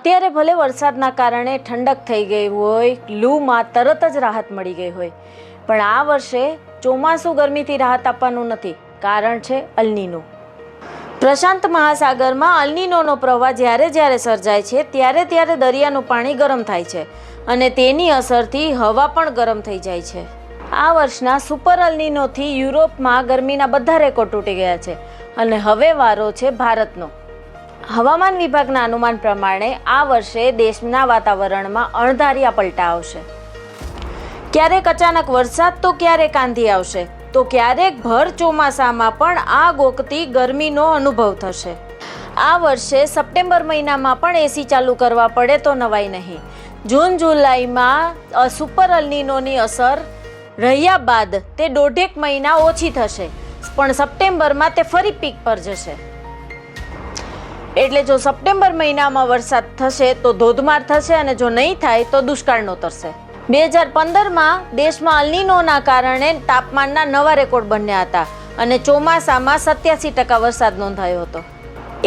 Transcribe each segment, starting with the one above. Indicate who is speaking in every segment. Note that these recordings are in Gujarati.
Speaker 1: અત્યારે ભલે વરસાદના કારણે ઠંડક થઈ ગઈ હોય, લૂમાં તરત જ રાહત મળી ગઈ હોય, પણ આ વર્ષે ચોમાસું ગરમીથી રાહત આપવાનું નથી. કારણ છે અલ્નીનો. પ્રશાંત મહાસાગરમાં અલ્નીનોનો પ્રવાહ જ્યારે જ્યારે સર્જાય છે ત્યારે ત્યારે દરિયાનું પાણી ગરમ થાય છે અને તેની અસરથી હવા પણ ગરમ થઈ જાય છે. આ વર્ષના સુપર અલ્નીનોથી યુરોપમાં ગરમીના બધા રેકોર્ડ તૂટી ગયા છે અને હવે વારો છે ભારતનો. હવામાન વિભાગના અનુમાન પ્રમાણે આ વર્ષે દેશના વાતાવરણમાં અણધાર્યા પલટા આવશે. ક્યારેક અચાનક વરસાદ તો ક્યારેક આંધી આવશે તો ક્યારેક ભર ચોમાસામાં પણ આગ ઓકતી ગરમીનો અનુભવ થશે. આ વર્ષે સપ્ટેમ્બર મહિનામાં પણ એસી ચાલુ કરવા પડે તો નવાઈ નહીં. જૂન જુલાઈમાં સુપર અલ્નીનોની અસર રહ્યા બાદ તે 1.5 મહિના ઓછી થશે, પણ સપ્ટેમ્બરમાં તે ફરી પીક પર જશે. એટલે જો સપ્ટેમ્બર મહિનામાં વરસાદ થશે તો ધોધમાર થશે અને જો નહીં થાય તો દુષ્કાળ નોતરશે. 2015માં દેશમાં અલ્નીનોના કારણે તાપમાનના નવા રેકોર્ડ બન્યા હતા અને ચોમાસામાં 87% વરસાદ નોંધાયો હતો.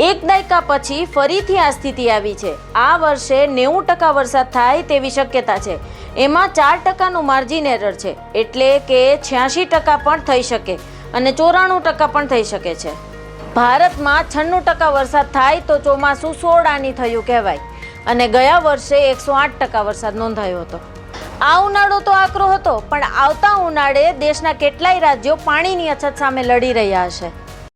Speaker 1: એક દાયકા પછી ફરીથી આ સ્થિતિ આવી છે. આ વર્ષે 90% વરસાદ થાય તેવી શક્યતા છે. એમાં 4%નું માર્જિન એરર છે, એટલે કે 86% પણ થઈ શકે અને 94% પણ થઈ શકે છે. ભારતમાં 96% વરસાદ થાય તો ચોમાસું 16 આની થયું કહેવાય અને ગયા વર્ષે 108% વરસાદ નોંધાયો હતો. આ ઉનાળો તો આકરો હતો, પણ આવતા ઉનાળે દેશના કેટલાય રાજ્યો પાણીની અછત સામે લડી રહ્યા હશે.